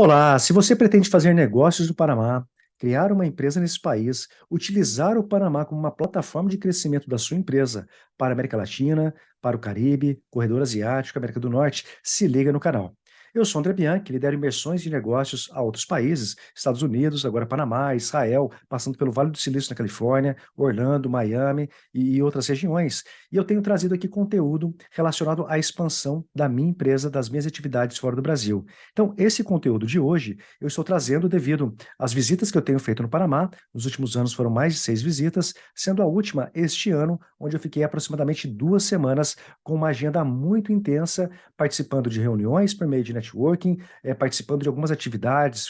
Olá, se você pretende fazer negócios no Panamá, criar uma empresa nesse país, utilizar o Panamá como uma plataforma de crescimento da sua empresa para a América Latina, para o Caribe, Corredor Asiático, América do Norte, se liga no canal. Eu sou André Bianchi, lidero imersões de negócios a outros países, Estados Unidos, agora Panamá, Israel, passando pelo Vale do Silício na Califórnia, Orlando, Miami e outras regiões. E eu tenho trazido aqui conteúdo relacionado à expansão da minha empresa, das minhas atividades fora do Brasil. Então, esse conteúdo de hoje eu estou trazendo devido às visitas que eu tenho feito no Panamá. Nos últimos anos foram mais de 6 visitas, sendo a última este ano, onde eu fiquei aproximadamente 2 semanas com uma agenda muito intensa, participando de reuniões por meio de networking, participando de algumas atividades,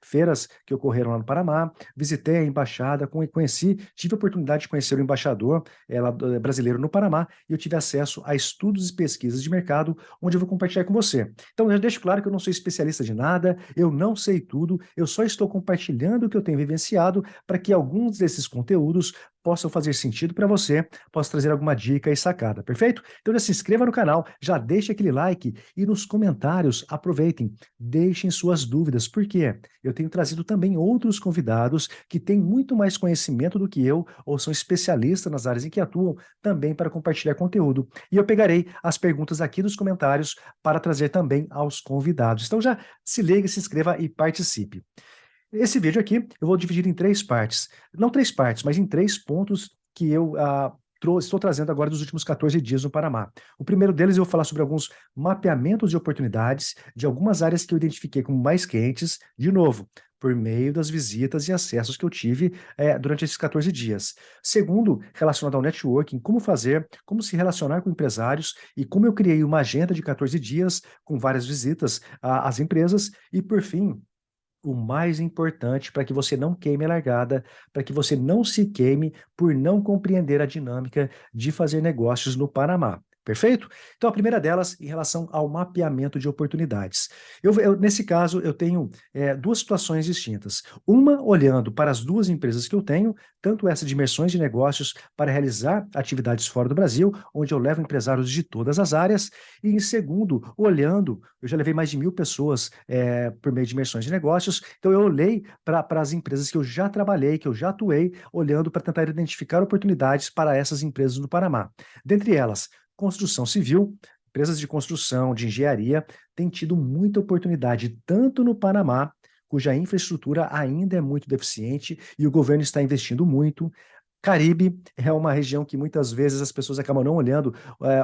feiras que ocorreram lá no Panamá. Visitei a embaixada, tive a oportunidade de conhecer o embaixador brasileiro no Panamá e eu tive acesso a estudos e pesquisas de mercado, onde eu vou compartilhar com você. Então, eu deixo claro que eu não sou especialista de nada, eu não sei tudo, eu só estou compartilhando o que eu tenho vivenciado para que alguns desses conteúdos possam fazer sentido para você, possa trazer alguma dica e sacada, perfeito? Então já se inscreva no canal, já deixe aquele like e nos comentários aproveitem, deixem suas dúvidas, porque eu tenho trazido também outros convidados que têm muito mais conhecimento do que eu ou são especialistas nas áreas em que atuam também para compartilhar conteúdo. E eu pegarei as perguntas aqui dos comentários para trazer também aos convidados. Então já se liga, se inscreva e participe. Esse vídeo aqui eu vou dividir em 3 partes. Não 3 partes, mas em 3 pontos que eu estou trazendo agora dos últimos 14 dias no Panamá. O primeiro deles eu vou falar sobre alguns mapeamentos de oportunidades de algumas áreas que eu identifiquei como mais quentes, de novo, por meio das visitas e acessos que eu tive durante esses 14 dias. Segundo, relacionado ao networking, como fazer, como se relacionar com empresários e como eu criei uma agenda de 14 dias com várias visitas às empresas. E, por fim, o mais importante para que você não queime a largada, para que você não se queime por não compreender a dinâmica de fazer negócios no Panamá. Perfeito? Então, a primeira delas, em relação ao mapeamento de oportunidades. Nesse caso, eu tenho duas situações distintas. Uma, olhando para as duas empresas que eu tenho, tanto essa de imersões de negócios para realizar atividades fora do Brasil, onde eu levo empresários de todas as áreas, e em segundo, olhando, eu já levei mais de 1.000 pessoas por meio de imersões de negócios. Então, eu olhei para as empresas que eu já trabalhei, que eu já atuei, olhando para tentar identificar oportunidades para essas empresas no Panamá. Dentre elas, construção civil, empresas de construção, de engenharia, têm tido muita oportunidade, tanto no Panamá, cuja infraestrutura ainda é muito deficiente e o governo está investindo muito. Caribe é uma região que muitas vezes as pessoas acabam não olhando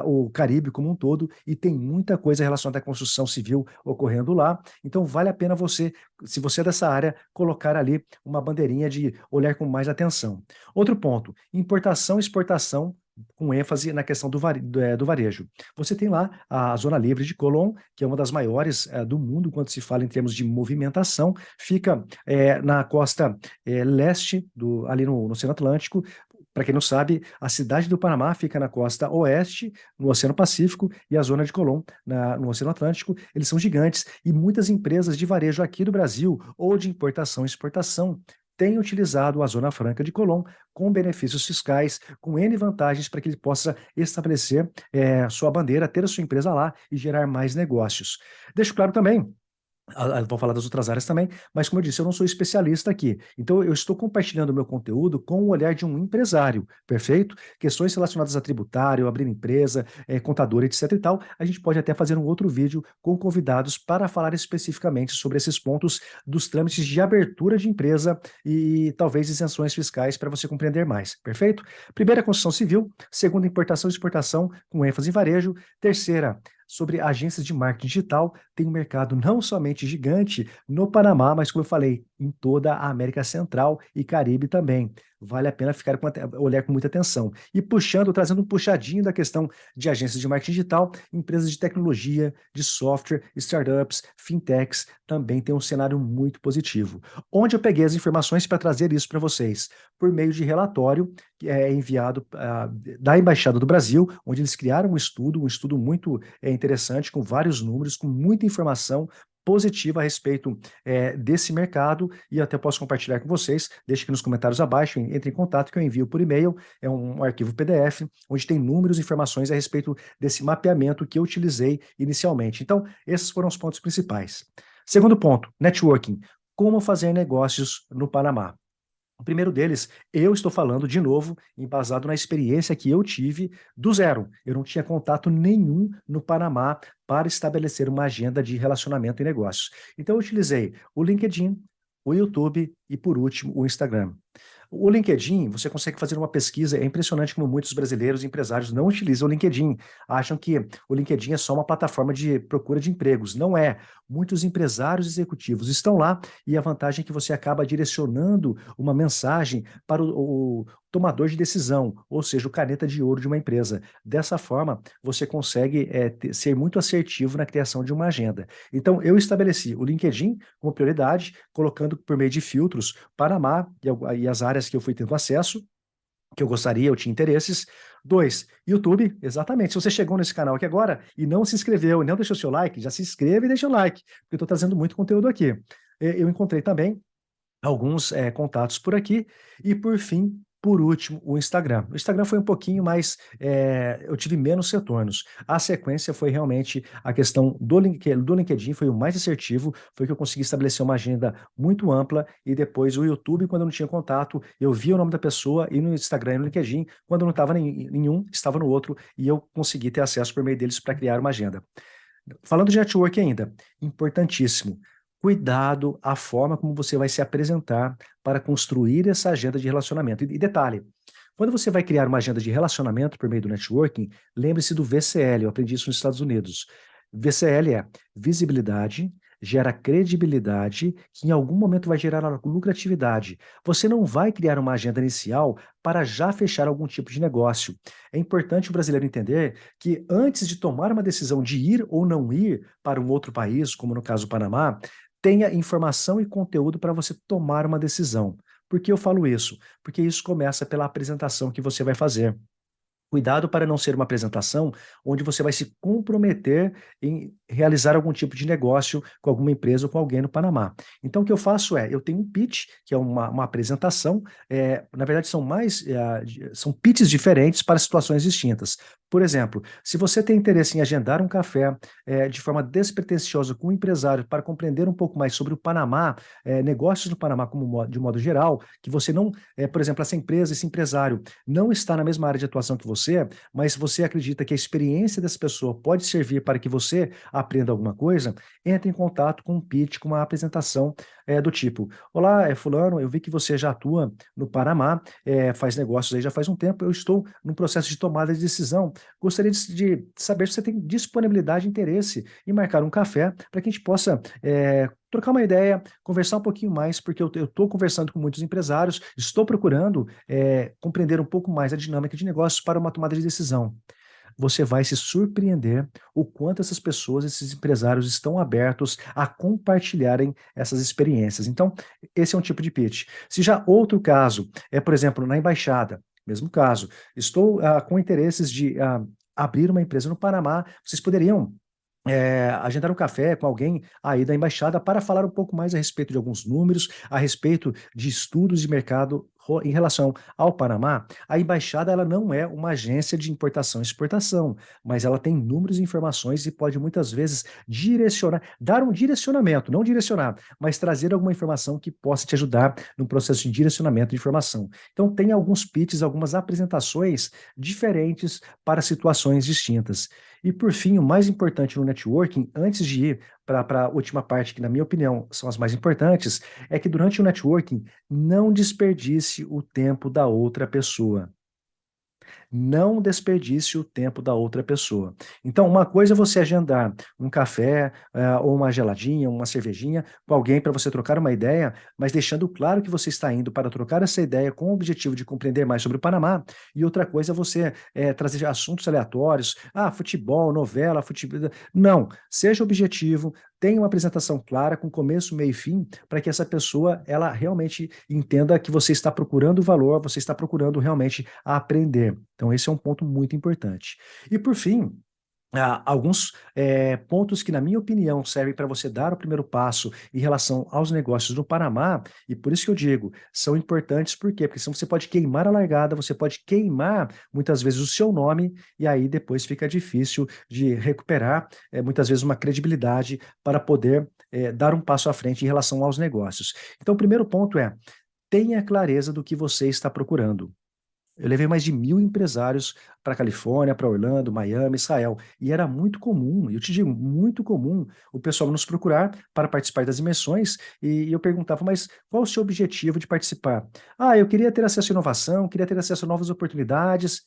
o Caribe como um todo e tem muita coisa relacionada à construção civil ocorrendo lá. Então vale a pena você, se você é dessa área, colocar ali uma bandeirinha de olhar com mais atenção. Outro ponto, importação e exportação com ênfase na questão do varejo. Você tem lá a Zona Livre de Colón, que é uma das maiores do mundo quando se fala em termos de movimentação, fica na costa leste, ali no Oceano Atlântico. Para quem não sabe, a cidade do Panamá fica na costa oeste, no Oceano Pacífico, e a zona de Colón, no Oceano Atlântico. Eles são gigantes e muitas empresas de varejo aqui do Brasil, ou de importação e exportação, têm utilizado a Zona Franca de Colón com benefícios fiscais, com N vantagens para que ele possa estabelecer sua bandeira, ter a sua empresa lá e gerar mais negócios. Deixo claro também, vou falar das outras áreas também, mas como eu disse, eu não sou especialista aqui. Então, eu estou compartilhando o meu conteúdo com o olhar de um empresário, perfeito? Questões relacionadas a tributário, abrir empresa, contador, etc e tal, a gente pode até fazer um outro vídeo com convidados para falar especificamente sobre esses pontos dos trâmites de abertura de empresa e talvez isenções fiscais para você compreender mais, perfeito? Primeira, construção civil. Segunda, importação e exportação, com ênfase em varejo. Terceira, sobre agências de marketing digital, tem um mercado não somente gigante no Panamá, mas como eu falei, em toda a América Central e Caribe também. Vale a pena olhar com muita atenção. E trazendo um puxadinho da questão de agências de marketing digital, empresas de tecnologia, de software, startups, fintechs, também tem um cenário muito positivo. Onde eu peguei as informações para trazer isso para vocês? Por meio de relatório que é enviado da Embaixada do Brasil, onde eles criaram um estudo muito interessante, com vários números, com muita informação positiva a respeito desse mercado, e até posso compartilhar com vocês. Deixe aqui nos comentários abaixo, entre em contato que eu envio por e-mail, é um arquivo PDF, onde tem números e informações a respeito desse mapeamento que eu utilizei inicialmente. Então, esses foram os pontos principais. Segundo ponto, networking. Como fazer negócios no Panamá? O primeiro deles, eu estou falando de novo, embasado na experiência que eu tive do zero. Eu não tinha contato nenhum no Panamá para estabelecer uma agenda de relacionamento e negócios. Então, eu utilizei o LinkedIn, o YouTube e, por último, o Instagram. O LinkedIn, você consegue fazer uma pesquisa, é impressionante como muitos brasileiros e empresários não utilizam o LinkedIn, acham que o LinkedIn é só uma plataforma de procura de empregos. Não é. Muitos empresários executivos estão lá e a vantagem é que você acaba direcionando uma mensagem para o tomador de decisão, ou seja, o caneta de ouro de uma empresa. Dessa forma, você consegue ser muito assertivo na criação de uma agenda. Então, eu estabeleci o LinkedIn como prioridade, colocando por meio de filtros Panamá e as áreas que eu fui tendo acesso, que eu gostaria, eu tinha interesses. Dois, YouTube, exatamente. Se você chegou nesse canal aqui agora e não se inscreveu e não deixou seu like, já se inscreva e deixa o like, porque eu estou trazendo muito conteúdo aqui. Eu encontrei também alguns contatos por aqui. E por fim, por último, o Instagram. O Instagram foi um pouquinho mais, eu tive menos retornos. A sequência foi realmente a questão do LinkedIn, foi o mais assertivo, foi que eu consegui estabelecer uma agenda muito ampla, e depois o YouTube, quando eu não tinha contato, eu via o nome da pessoa, e no Instagram e no LinkedIn, quando eu não estava em nenhum, estava no outro, e eu consegui ter acesso por meio deles para criar uma agenda. Falando de network ainda, importantíssimo. Cuidado a forma como você vai se apresentar para construir essa agenda de relacionamento. E detalhe, quando você vai criar uma agenda de relacionamento por meio do networking, lembre-se do VCL, eu aprendi isso nos Estados Unidos. VCL é visibilidade, gera credibilidade, que em algum momento vai gerar lucratividade. Você não vai criar uma agenda inicial para já fechar algum tipo de negócio. É importante o brasileiro entender que antes de tomar uma decisão de ir ou não ir para um outro país, como no caso do Panamá, tenha informação e conteúdo para você tomar uma decisão. Por que eu falo isso? Porque isso começa pela apresentação que você vai fazer. Cuidado para não ser uma apresentação onde você vai se comprometer em realizar algum tipo de negócio com alguma empresa ou com alguém no Panamá. Então, o que eu faço eu tenho um pitch, que é uma apresentação, na verdade são pitches diferentes para situações distintas. Por exemplo, se você tem interesse em agendar um café de forma despretensiosa com um empresário para compreender um pouco mais sobre o Panamá, negócios no Panamá de modo geral, que você não, por exemplo, essa empresa, esse empresário não está na mesma área de atuação que você, mas você acredita que a experiência dessa pessoa pode servir para que você aprenda alguma coisa, entre em contato com um pitch, com uma apresentação do tipo: olá, fulano, eu vi que você já atua no Panamá, faz negócios aí já faz um tempo, eu estou num processo de tomada de decisão, gostaria de saber se você tem disponibilidade e interesse em marcar um café para que a gente possa trocar uma ideia, conversar um pouquinho mais, porque eu estou conversando com muitos empresários, estou procurando compreender um pouco mais a dinâmica de negócios para uma tomada de decisão. Você vai se surpreender o quanto essas pessoas, esses empresários estão abertos a compartilharem essas experiências. Então, esse é um tipo de pitch. Se já outro caso por exemplo, na embaixada, mesmo caso, estou com interesses de abrir uma empresa no Panamá, vocês poderiam agendar um café com alguém aí da embaixada para falar um pouco mais a respeito de alguns números, a respeito de estudos de mercado em relação ao Panamá. A embaixada ela não é uma agência de importação e exportação, mas ela tem números e informações e pode muitas vezes direcionar, dar um direcionamento, não direcionar, mas trazer alguma informação que possa te ajudar no processo de direcionamento de informação. Então tem alguns pitches, algumas apresentações diferentes para situações distintas. E por fim, o mais importante no networking, antes de ir para a última parte, que na minha opinião são as mais importantes, é que durante o networking não desperdice o tempo da outra pessoa. Não desperdice o tempo da outra pessoa. Então, uma coisa é você agendar um café, ou uma geladinha, uma cervejinha com alguém para você trocar uma ideia, mas deixando claro que você está indo para trocar essa ideia com o objetivo de compreender mais sobre o Panamá. E outra coisa é você trazer assuntos aleatórios, futebol, novela, futebol. Não, seja objetivo, tenha uma apresentação clara, com começo, meio e fim, para que essa pessoa ela realmente entenda que você está procurando valor, você está procurando realmente aprender. Então, esse é um ponto muito importante. E por fim, alguns pontos que, na minha opinião, servem para você dar o primeiro passo em relação aos negócios no Panamá, e por isso que eu digo, são importantes, por quê? Porque senão você pode queimar a largada, você pode queimar muitas vezes o seu nome, e aí depois fica difícil de recuperar, muitas vezes, uma credibilidade para poder dar um passo à frente em relação aos negócios. Então, o primeiro ponto é: tenha clareza do que você está procurando. Eu levei mais de 1.000 empresários para Califórnia, para Orlando, Miami, Israel. E era muito comum, e eu te digo, muito comum, o pessoal nos procurar para participar das imersões. E eu perguntava, mas qual o seu objetivo de participar? Ah, eu queria ter acesso à inovação, queria ter acesso a novas oportunidades.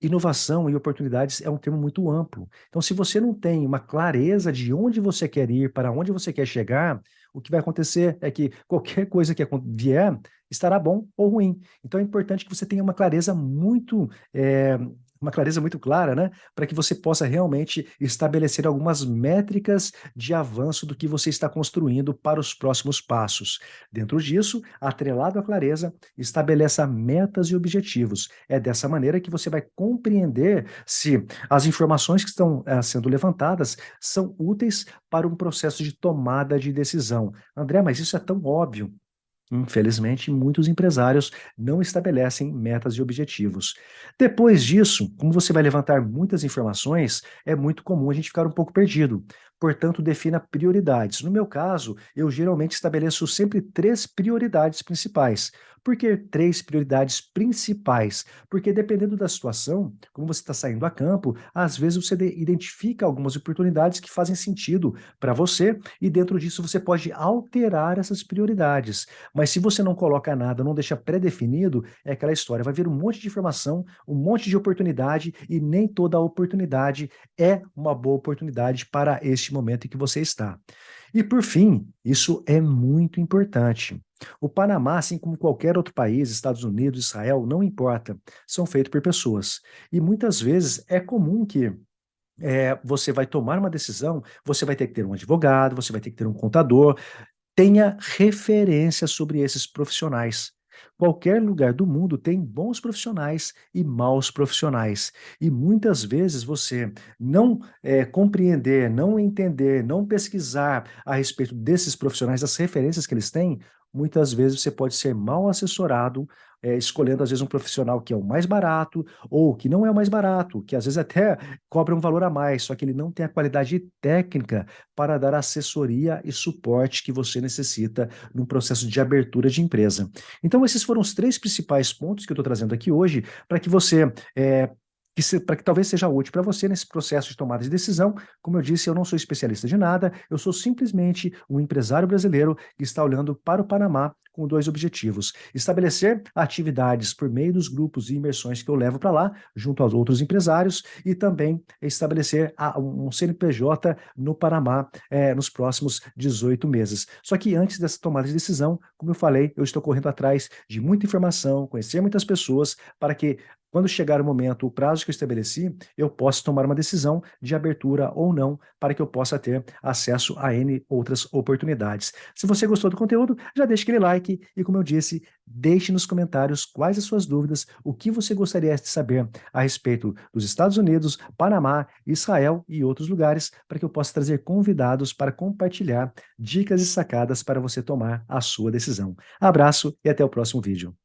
Inovação e oportunidades é um termo muito amplo. Então, se você não tem uma clareza de onde você quer ir, para onde você quer chegar, o que vai acontecer é que qualquer coisa que vier estará bom ou ruim. Então, é importante que você tenha uma clareza muito clara, né, para que você possa realmente estabelecer algumas métricas de avanço do que você está construindo para os próximos passos. Dentro disso, atrelado à clareza, estabeleça metas e objetivos. É dessa maneira que você vai compreender se as informações que estão sendo levantadas são úteis para um processo de tomada de decisão. André, mas isso é tão óbvio. Infelizmente, muitos empresários não estabelecem metas e objetivos. Depois disso, como você vai levantar muitas informações, é muito comum a gente ficar um pouco perdido. Portanto, defina prioridades. No meu caso, eu geralmente estabeleço sempre 3 prioridades principais. Por que 3 prioridades principais? Porque dependendo da situação, como você está saindo a campo, às vezes você identifica algumas oportunidades que fazem sentido para você e dentro disso você pode alterar essas prioridades. Mas se você não coloca nada, não deixa pré-definido, é aquela história, vai vir um monte de informação, um monte de oportunidade e nem toda oportunidade é uma boa oportunidade para este momento em que você está. E por fim, isso é muito importante. O Panamá, assim como qualquer outro país, Estados Unidos, Israel, não importa, são feitos por pessoas. E muitas vezes é comum que você vai tomar uma decisão, você vai ter que ter um advogado, você vai ter que ter um contador, tenha referência sobre esses profissionais. Qualquer lugar do mundo tem bons profissionais e maus profissionais. E muitas vezes você não compreender, não entender, não pesquisar a respeito desses profissionais, das referências que eles têm, muitas vezes você pode ser mal assessorado, escolhendo às vezes um profissional que é o mais barato ou que não é o mais barato, que às vezes até cobra um valor a mais, só que ele não tem a qualidade técnica para dar a assessoria e suporte que você necessita num processo de abertura de empresa. Então, esses foram os 3 principais pontos que eu estou trazendo aqui hoje para que você para que talvez seja útil para você nesse processo de tomada de decisão. Como eu disse, eu não sou especialista de nada, eu sou simplesmente um empresário brasileiro que está olhando para o Panamá com 2 objetivos: estabelecer atividades por meio dos grupos e imersões que eu levo para lá, junto aos outros empresários, e também estabelecer um CNPJ no Panamá nos próximos 18 meses. Só que antes dessa tomada de decisão, como eu falei, eu estou correndo atrás de muita informação, conhecer muitas pessoas, para que quando chegar o momento, o prazo que eu estabeleci, eu possa tomar uma decisão de abertura ou não, para que eu possa ter acesso a N outras oportunidades. Se você gostou do conteúdo, já deixa aquele like e, como eu disse, deixe nos comentários quais as suas dúvidas, o que você gostaria de saber a respeito dos Estados Unidos, Panamá, Israel e outros lugares, para que eu possa trazer convidados para compartilhar dicas e sacadas para você tomar a sua decisão. Abraço e até o próximo vídeo.